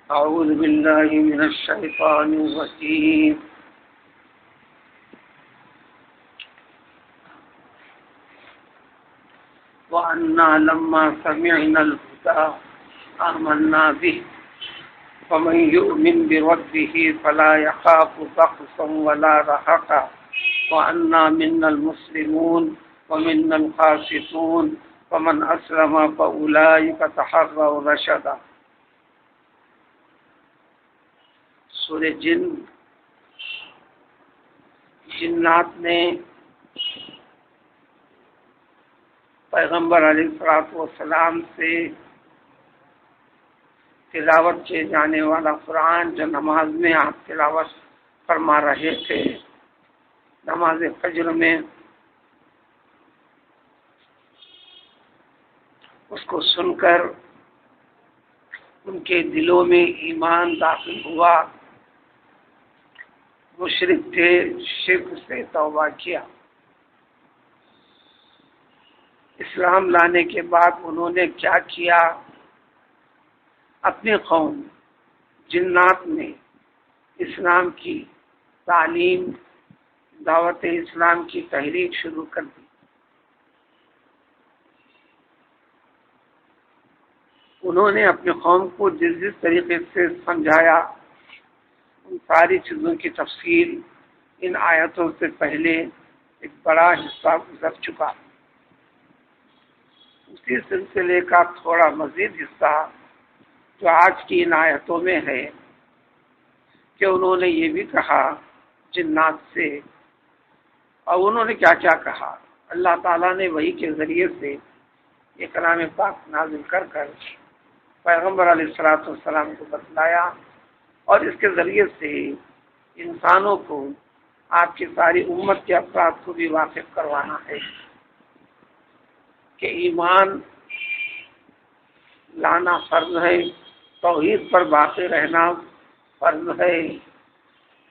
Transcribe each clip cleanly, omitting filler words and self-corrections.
أعوذ بالله من الشيطان الرجيم وأنا لما سمعنا الهدى آمنا به فمن يؤمن بربه فلا يخاف بخسا ولا رهقا وأنا منا المسلمون ومنا القاسطون ومن أسلم فأولئك تحروا رشدا۔ سورہ جن، جنات نے پیغمبر علیہ الصلوۃ والسلام سے تلاوت کیے جانے والا قرآن جو نماز میں آپ تلاوت فرما رہے تھے، نماز فجر میں، اس کو سن کر ان کے دلوں میں ایمان داخل ہوا، مشرک تھے، شرک سے توبہ کیا۔ اسلام لانے کے بعد انہوں نے کیا کیا؟ اپنی قوم جنات میں اسلام کی تعلیم، دعوت اسلام کی تحریک شروع کر دی۔ انہوں نے اپنی قوم کو جس طریقے سے سمجھایا، ان ساری چیزوں کی تفصیل ان آیتوں سے پہلے ایک بڑا حصہ گزر چکا۔ اسی سلسلے کا تھوڑا مزید حصہ جو آج کی ان آیتوں میں ہے کہ انہوں نے یہ بھی کہا جنات سے، اور انہوں نے کیا کیا کہا۔ اللہ تعالیٰ نے وحی کے ذریعے سے یہ کلام پاک نازل کر پیغمبر علیہ الصلوۃ والسلام کو بتلایا، اور اس کے ذریعے سے انسانوں کو، آپ کی ساری امت کے افراد کو بھی واقف کروانا ہے کہ ایمان لانا فرض ہے، توحید پر باقی رہنا فرض ہے۔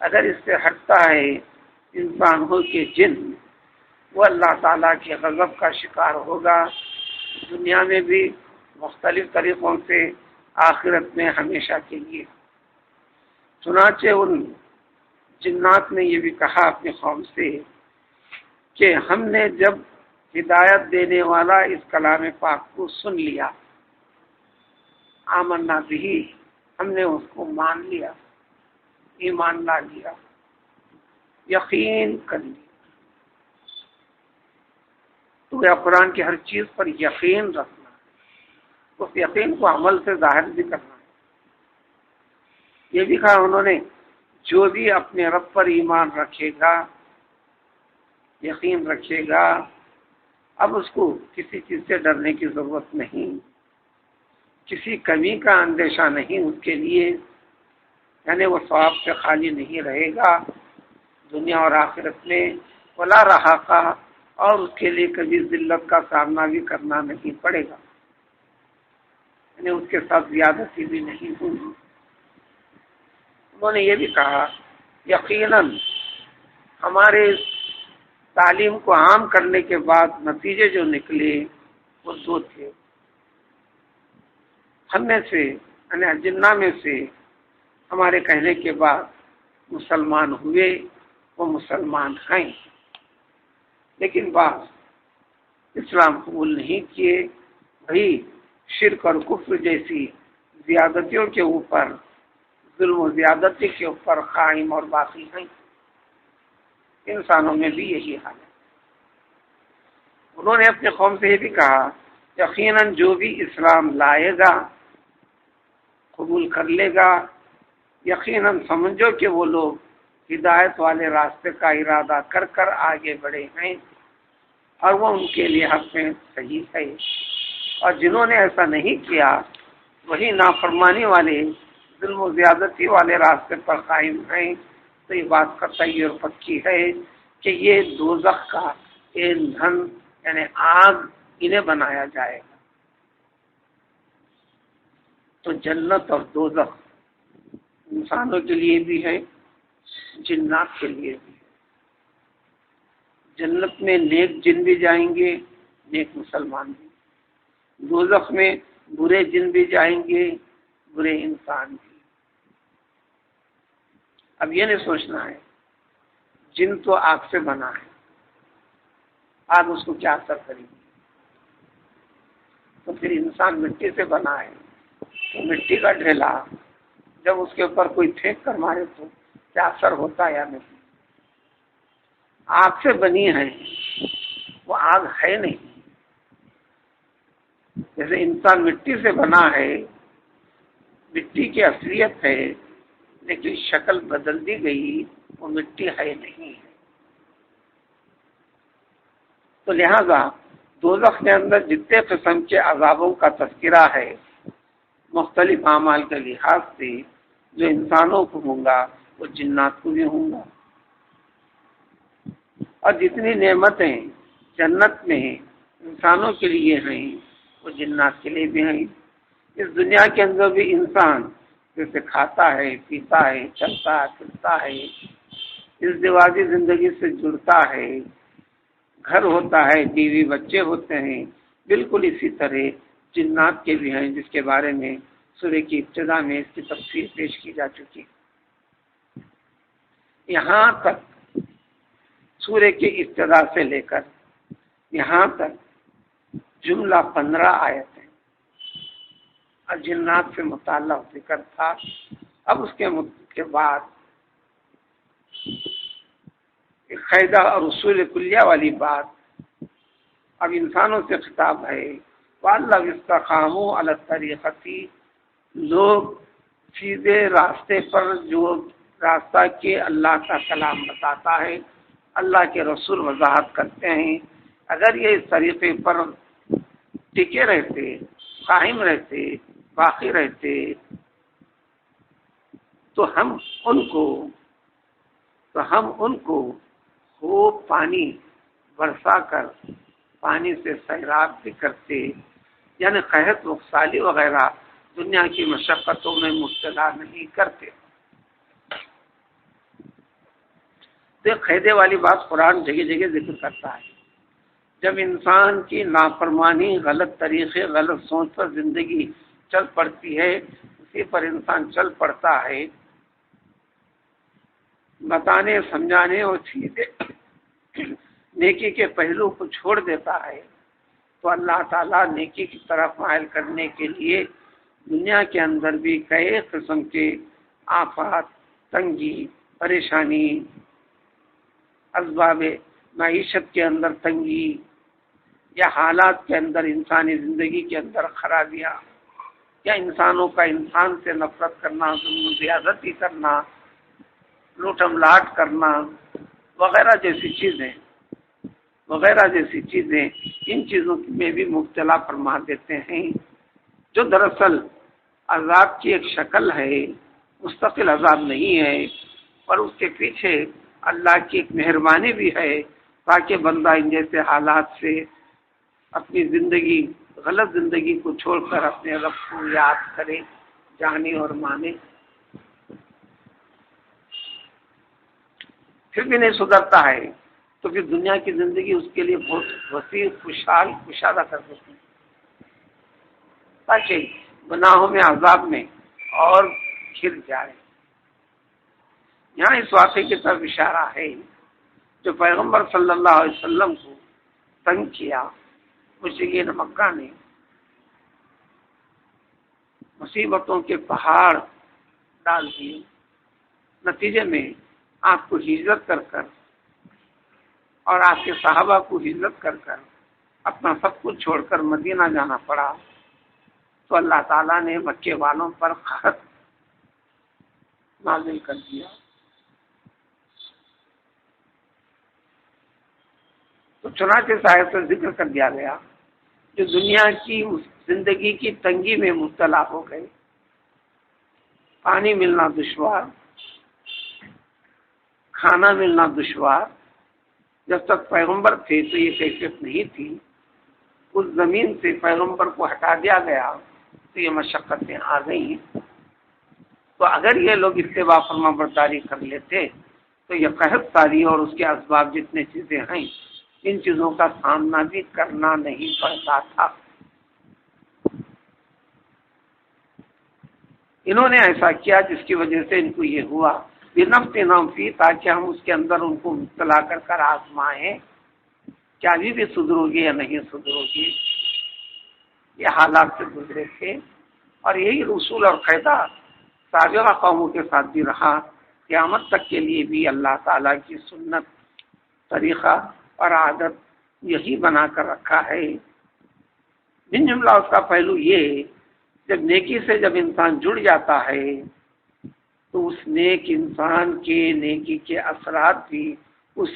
اگر اس سے ہٹتا ہے انسان ہو کے جن، وہ اللہ تعالیٰ کے غضب کا شکار ہوگا، دنیا میں بھی مختلف طریقوں سے، آخرت میں ہمیشہ کے لیے۔ چنانچہ ان جنات نے یہ بھی کہا اپنی قوم سے کہ ہم نے جب ہدایت دینے والا اس کلام پاک کو سن لیا، آمنا بھی، ہم نے اس کو مان لیا، ایمان لا لیا، یقین کر لیا۔ تو قرآن کی ہر چیز پر یقین رکھنا، اس یقین کو عمل سے ظاہر بھی کرنا ہے۔ یہ بھی کہا انہوں نے، جو بھی اپنے رب پر ایمان رکھے گا، یقین رکھے گا، اب اس کو کسی چیز سے ڈرنے کی ضرورت نہیں، کسی کمی کا اندیشہ نہیں اس کے لیے، یعنی وہ ثواب سے خالی نہیں رہے گا دنیا اور آخرت میں، ولا رہاقا، اور اس کے لیے کبھی ذلت کا سامنا بھی کرنا نہیں پڑے گا، یعنی اس کے ساتھ زیادتی بھی نہیں ہوگی۔ انہوں نے یہ بھی کہا یقیناً ہمارے تعلیم کو عام کرنے کے بعد نتیجے جو نکلے وہ دو تھے۔ ہم میں سے، یعنی جنہ میں سے ہمارے کہنے کے بعد مسلمان ہوئے، وہ مسلمان ہیں، لیکن بعض اسلام قبول نہیں کیے، وہی شرک اور کفر جیسی زیادتیوں کے اوپر، ظلم و زیادتی کے اوپر قائم اور باقی ہیں۔ انسانوں میں بھی یہی حال ہے۔ انہوں نے اپنے قوم سے یہ بھی کہا یقیناً جو بھی اسلام لائے گا، قبول کر لے گا، یقیناً سمجھو کہ وہ لوگ ہدایت والے راستے کا ارادہ کر کر آگے بڑھے ہیں، اور وہ ان کے لیے حق میں صحیح ہے، اور جنہوں نے ایسا نہیں کیا وہی نافرمانی والے، ظلم و زیادتی والے راستے پر قائم ہیں۔ تو یہ بات قطعی اور پکی ہے کہ یہ دوزخ کا ایندھن، یعنی آگ، انہیں بنایا جائے گا۔ تو جنت اور دوزخ انسانوں کے لیے بھی ہے، جنات کے لیے بھی ہے۔ جنت میں نیک جن بھی جائیں گے، نیک مسلمان بھی، دوزخ میں برے جن بھی جائیں گے، برے انسان بھی۔ اب یہ نہیں سوچنا ہے جن تو آگ سے بنا ہے، آگ اس کو کیا اثر کرے گی، تو پھر انسان مٹی سے بنا ہے تو مٹی کا ڈھیلا جب اس کے اوپر کوئی پھینک کر مارے تو کیا اثر ہوتا ہے یا نہیں؟ آگ سے بنی ہے، وہ آگ ہے نہیں، جیسے انسان مٹی سے بنا ہے، مٹی کی اصلیت ہے لیکن شکل بدل دی گئی، وہ مٹی ہے نہیں ہے۔ تو لہذا دوزخ کے اندر جتنے قسم کے عذابوں کا تذکرہ ہے مختلف اعمال کے لحاظ سے، جو انسانوں کو ہوں گا وہ جنات کو بھی ہوں گا، اور جتنی نعمتیں جنت میں انسانوں کے لیے ہیں وہ جنات کے لیے بھی ہیں۔ اس دنیا کے اندر بھی انسان جیسے کھاتا ہے، پیتا ہے، چلتا پھرتا ہے، اس دیواجی زندگی سے جڑتا ہے، گھر ہوتا ہے، بیوی بچے ہوتے ہیں، بالکل اسی طرح جنات کے بھی ہیں، جس کے بارے میں سورہ کی ابتدا میں اس کی تفصیل پیش کی جا چکی۔ یہاں تک سورہ کی ابتدا سے لے کر یہاں تک جملہ 15 آیتیں اور جنات سے متعلق ذکر تھا۔ اب اس کے بعد قاعدہ اور اصول کلیہ والی بات، اب انسانوں سے خطاب ہے، وَأَلَّوْ اسْتَقَامُوا عَلَى الطَّرِيقَةِ، لوگ سیدھے راستے پر، جو راستہ کے اللہ کا کلام بتاتا ہے، اللہ کے رسول وضاحت کرتے ہیں، اگر یہ اس طریقے پر ٹکے رہتے، قائم رہتے، باقی رہتے، تو ہم ان کو خوب پانی برسا کر پانی سے سیراب بھی کرتے، یعنی قحط نقصالی وغیرہ دنیا کی مشقتوں میں مبتلا نہیں کرتے۔ تو ایک قاعدے والی بات قرآن جگہ جگہ ذکر کرتا ہے، جب انسان کی نافرمانی، غلط طریقے، غلط سوچ پر زندگی چل پڑتی ہے، اسی پر انسان چل پڑتا ہے، بتانے سمجھانے اور سیدھے نیکی کے پہلو کو چھوڑ دیتا ہے، تو اللہ تعالیٰ نیکی کی طرف مائل کرنے کے لیے دنیا کے اندر بھی کئی قسم کے آفات، تنگی، پریشانی، اسباب معیشت کے اندر تنگی یا حالات کے اندر انسانی زندگی کے اندر خرابیاں، یا انسانوں کا انسان سے نفرت کرنا، ظلم و زیادتی کرنا، لوٹم لاٹ کرنا وغیرہ جیسی چیزیں ان چیزوں میں بھی مبتلا فرما دیتے ہیں، جو دراصل عذاب کی ایک شکل ہے، مستقل عذاب نہیں ہے، پر اس کے پیچھے اللہ کی ایک مہربانی بھی ہے تاکہ بندہ ان جیسے حالات سے اپنی زندگی، غلط زندگی کو چھوڑ کر اپنے رب کو یاد کرے، جانے اور مانے۔ پھر بھی نہیں سدھرتا ہے تو پھر دنیا کی زندگی اس کے لیے بہت وسیع، خوشحال، کشادہ کر دیتی ہے، تاکہ گناہوں میں، عذاب میں اور گر جائے۔ یہاں اس واقعے کی طرف اشارہ ہے جو پیغمبر صلی اللہ علیہ وسلم کو تنگ کیا مشرکین مکہ نے، مصیبتوں کے پہاڑ ڈال دیے، نتیجے میں آپ کو ہجرت کر کر اور آپ کے صحابہ کو ہجرت کر کر اپنا سب کچھ چھوڑ کر مدینہ جانا پڑا، تو اللہ تعالیٰ نے مکے والوں پر قحط نازل کر دیا۔ تو چنانچہ آیت سے ذکر کر دیا گیا جو دنیا کی زندگی کی تنگی میں مبتلا ہو گئے، پانی ملنا دشوار، کھانا ملنا دشوار، جب تک پیغمبر تھے تو یہ کیفیت نہیں تھی، اس زمین سے پیغمبر کو ہٹا دیا گیا تو یہ مشقتیں آ گئی ہیں۔ تو اگر یہ لوگ اتباع فرما برداری کر لیتے تو یہ قحط ساری اور اس کے اسباب جتنے چیزیں ہیں، ان چیزوں کا سامنا بھی کرنا نہیں پڑتا تھا۔ انہوں نے ایسا کیا جس کی وجہ سے ان کو یہ ہوا بنفتنہم فی، تاکہ ہم اس کے اندر ان کو مبتلا کر کر آزمائیں کہ ابھی بھی سدھرو گی یا نہیں سدھرو گی۔ یہ حالات سے گزرے تھے، اور یہی اصول اور قاعدہ سابقہ قوموں کے ساتھ بھی رہا، قیامت تک کے لیے بھی اللہ تعالیٰ کی سنت، طریقہ اور عادت یہی بنا کر رکھا ہے۔ من جملہ اس کا پہلو یہ، جب نیکی سے جب انسان جڑ جاتا ہے تو اس نیک انسان کے نیکی کے اثرات بھی اس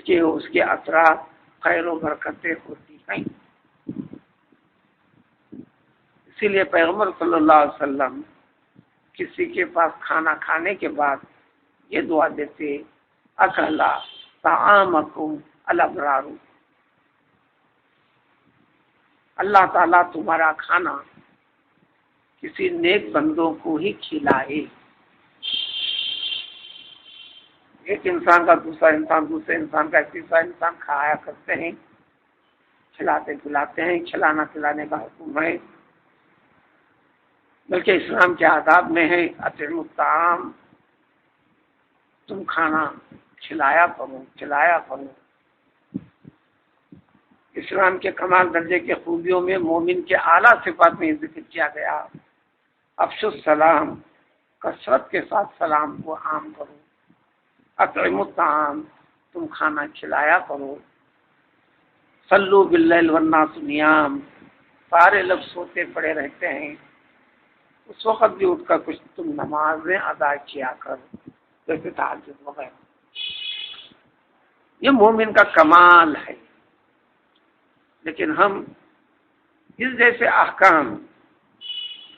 کے اثرات خیر و برکتیں ہوتی ہیں۔ اسی لیے پیغمبر صلی اللہ علیہ وسلم کسی کے پاس کھانا کھانے کے بعد یہ دعا دیتے، اکلا طعامکم الابرار، اللہ تعالیٰ تمہارا کھانا کسی نیک بندوں کو ہی کھلائے۔ ایک انسان کا دوسرے انسان کا تیسرا انسان کھایا کرتے ہیں، کھلاتے پلاتے ہیں، کھلانا پلانے کا حکم ہے، بلکہ اسلام کے آداب میں ہے اطعموا الطعام، تم کھانا کھلایا کرو۔ اسلام کے کمال درجے کے خوبیوں میں مومن کے اعلیٰ صفات میں ذکر کیا گیا، افشوا السلام، کثرت کے ساتھ سلام کو عام کرو، اطعموا الطعام، تم کھانا کھلایا کرو، صلوا باللیل والناس نیام، سارے لوگ سوتے پڑے رہتے ہیں، اس وقت بھی اٹھ کر کچھ تم نمازیں ادا کیا کرو، جیسے تہجد وغیرہ۔ یہ مومن کا کمال ہے، لیکن ہم اس جیسے احکام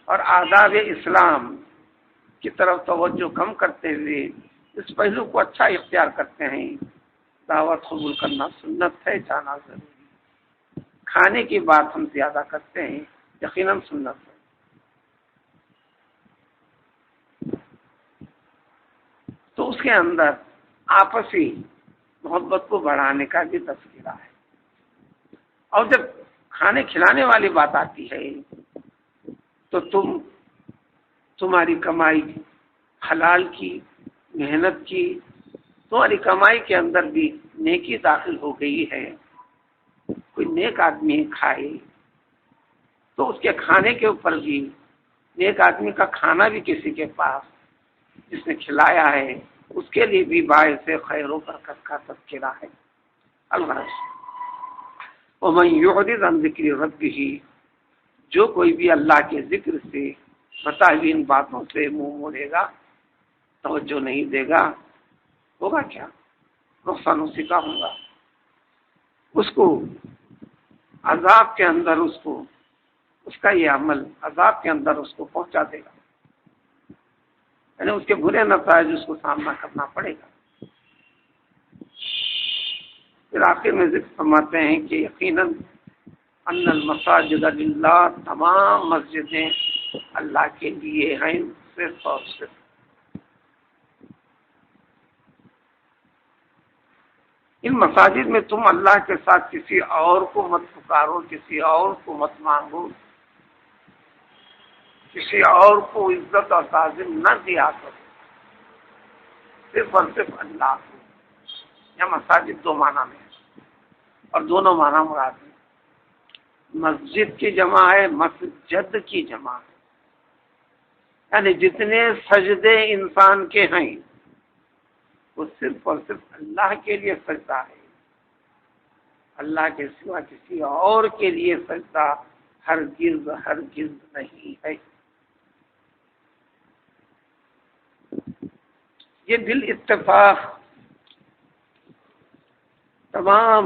اور آداب اسلام کی طرف توجہ کم کرتے ہوئے اس پہلو کو اچھا اختیار کرتے ہیں۔ دعوت قبول کرنا سنت ہے، جانا ضروری، کھانے کی بات ہم زیادہ کرتے ہیں، یقیناً سنت ہے۔ تو اس کے اندر آپسی محبت کو بڑھانے کا بھی تذکرہ ہے، اور جب کھانے کھلانے والی بات آتی ہے تو تمہاری کمائی حلال کی، محنت کی، تمہاری کمائی کے اندر بھی نیکی داخل ہو گئی ہے۔ کوئی نیک آدمی کھائے تو اس کے کھانے کے اوپر بھی، نیک آدمی کا کھانا بھی کسی کے پاس جس نے کھلایا ہے اس کے لیے بھی باعث خیر و برکت کا تذکرہ ہے۔ اللہ ومن یعرض عن ذکر ربہ، جو کوئی بھی اللہ کے ذکر سے بتائی ان باتوں سے منہ موڑے گا، توجہ نہیں دے گا، ہوگا کیا؟ نقصان اسی کا ہوگا، اس کو عذاب کے اندر اس کا یہ عمل عذاب کے اندر اس کو پہنچا دے گا، یعنی اس کے برے نتائج اس کو سامنا کرنا پڑے گا۔ پھر آخر میں ذکر فرماتے ہیں کہ یقیناً ان المساجد للہ، تمام مسجدیں اللہ کے لیے ہیں، صرف اور صرف۔ ان مساجد میں تم اللہ کے ساتھ کسی اور کو مت پکارو، کسی اور کو مت مانگو، کسی اور کو عزت اور تعظیم نہ دیا کرو، صرف اور صرف اللہ کو۔ یا مساجد دو معنی میں ہے، اور دونوں معنی مراد ہیں۔ مسجد کی جمع ہے، مسجد کی جمع ہے، یعنی جتنے سجدے انسان کے ہیں وہ صرف اور صرف اللہ کے لیے سجدہ ہے، اللہ کے سوا کسی اور کے لیے سجدہ ہرگز نہیں ہے۔ یہ بالاتفاق تمام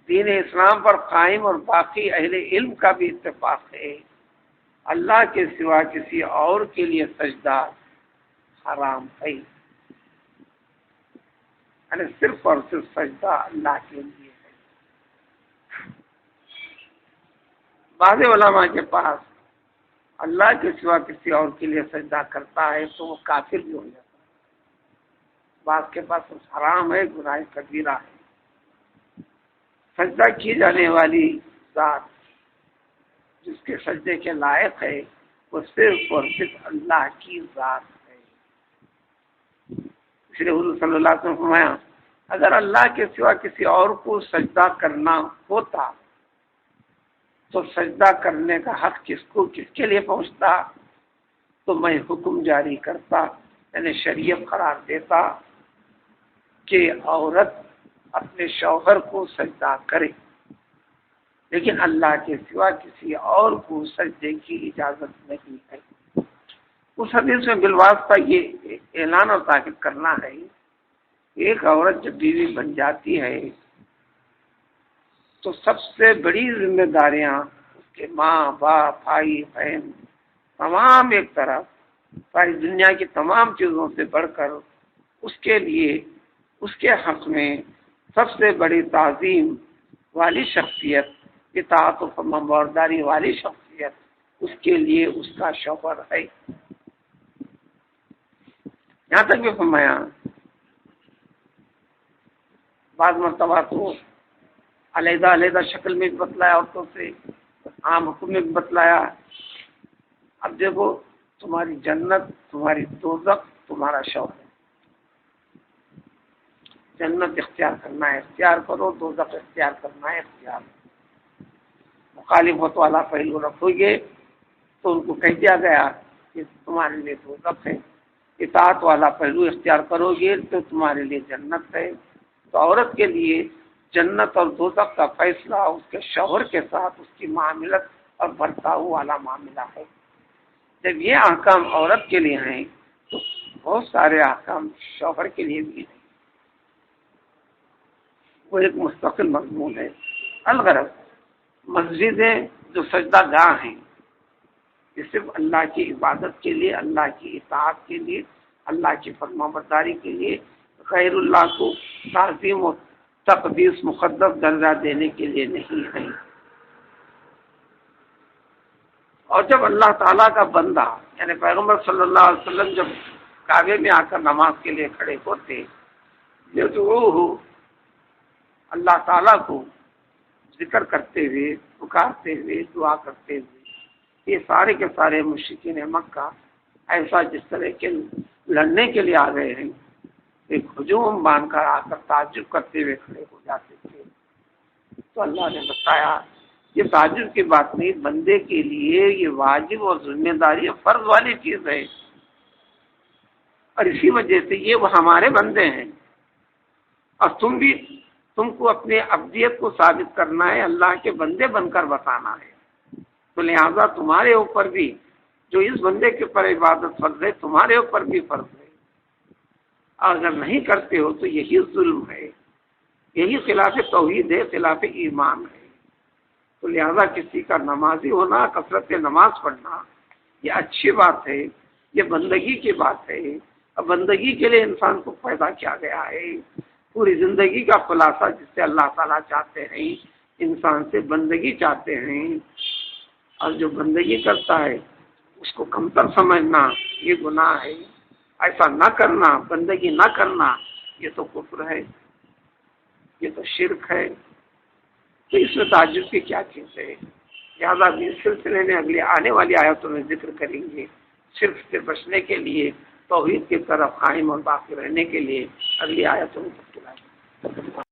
دین اسلام پر قائم اور باقی اہل علم کا بھی اتفاق ہے، اللہ کے سوا کسی اور کے لیے سجدہ حرام ہے، یعنی صرف اور صرف سجدہ اللہ کے لیے ہے۔ بعض علماء کے پاس اللہ کے سوا کسی اور کے لیے سجدہ کرتا ہے تو وہ کافر بھی ہو جاتا ہے، بعض کے پاس حرام ہے، گناہ کبیرہ ہے۔ سجدہ کی جانے والی ذات جس کے سجدے کے لائق ہے وہ صرف اور صرف اللہ کی ذات ہے، اس لیے حضور صلی اللہ علیہ وسلم نے فرمایا اگر اللہ کے سوا کسی اور کو سجدہ کرنا ہوتا تو سجدہ کرنے کا حق کس کے لیے پہنچتا؟ تو میں حکم جاری کرتا، یعنی شریعت قرار دیتا کہ عورت اپنے شوہر کو سجدہ کرے، لیکن اللہ کے سوا کسی اور کو سجدے کی اجازت نہیں ہے۔ اس حدیث میں بالواسطہ یہ اعلان اور تاکید کرنا ہے، ایک عورت جب بیوی بن جاتی ہے تو سب سے بڑی ذمہ داریاں اس کے ماں باپ بھائی بہن تمام ایک طرف، ساری دنیا کی تمام چیزوں سے بڑھ کر اس کے لیے اس کے حق میں سب سے بڑی تعظیم والی شخصیت، اطاعت و فرمانبرداری والی شخصیت اس کے لیے اس کا شوہر ہے۔ یہاں تک بھی فرمایا بعض مرتبہ تو علیحدہ علیحدہ شکل میں بھی بتلایا عورتوں سے، عام حکم میں بھی بتلایا۔ اب دیکھو تمہاری جنت تمہاری دوزخ تمہارا شوہر ہے، جنت اختیار کرنا ہے اختیار کرو، دوزخ اختیار کرنا ہے اختیار کرو۔ مخالفت والا پہلو رکھو گے تو ان کو کہہ دیا گیا کہ تمہارے لیے دوزخ ہے، اطاعت والا پہلو اختیار کرو گے تو تمہارے لیے جنت ہے۔ تو عورت کے لیے جنت اور دوزخ کا فیصلہ اس کے شوہر کے ساتھ اس کی معاملت اور برتاؤ والا معاملہ ہے۔ جب یہ احکام عورت کے لیے ہیں تو بہت سارے احکام شوہر کے لیے بھی ہیں، وہ ایک مستقل مضمون ہے۔ الغرض مسجدیں جو سجدہ گاہ ہیں یہ صرف اللہ کی عبادت کے لیے، اللہ کی اطاعت کے لیے، اللہ کی فرمانبرداری کے لیے، غیر اللہ کو تعظیم و تقدیس مقدس درجہ دینے کے لیے نہیں ہے۔ اور جب اللہ تعالیٰ کا بندہ یعنی پیغمبر صلی اللہ علیہ وسلم جب کعبے میں آ کر نماز کے لیے کھڑے ہوتے، یدعوہ اللہ تعالیٰ کو ذکر کرتے ہوئے، پکارتے ہوئے، دعا کرتے ہوئے، یہ سارے کے سارے مشرکین مکہ ایسا جس طرح کے لڑنے کے لیے آ گئے ہیں، ایک ہجوم باندھ کر آ کر تعجب کرتے ہوئے کھڑے ہو جاتے تھے۔ تو اللہ نے بتایا یہ تعجب کی بات نہیں، بندے کے لیے یہ واجب اور ذمہ داری فرض والی چیز ہے، اور اسی وجہ سے یہ وہ ہمارے بندے ہیں، اور تم کو اپنے عبدیت کو ثابت کرنا ہے، اللہ کے بندے بن کر بتانا ہے۔ تو لہذا تمہارے اوپر بھی جو اس بندے کے پر عبادت فرض ہے تمہارے اوپر بھی فرض ہے، اگر نہیں کرتے ہو تو یہی ظلم ہے، یہی خلاف توحید ہے، خلاف ایمان ہے۔ تو لہذا کسی کا نمازی ہونا، کثرت نماز پڑھنا یہ اچھی بات ہے، یہ بندگی کی بات ہے، اور بندگی کے لیے انسان کو پیدا کیا گیا ہے۔ پوری زندگی کا خلاصہ جس سے اللہ تعالیٰ چاہتے ہیں انسان سے بندگی چاہتے ہیں، اور جو بندگی کرتا ہے اس کو کمتر سمجھنا یہ گناہ ہے، ایسا نہ کرنا، بندگی نہ کرنا یہ تو کفر ہے، یہ تو شرک ہے۔ تو اس میں تعجب کی کیا چیز ہے؟ لہٰذا اس سلسلے میں اگلی آنے والی آیتوں میں ذکر کریں گے، شرک سے بچنے کے لیے، توحید کی طرف قائم اور باقی رہنے کے لیے اگلی آیتوں میں ذکر کریں گے۔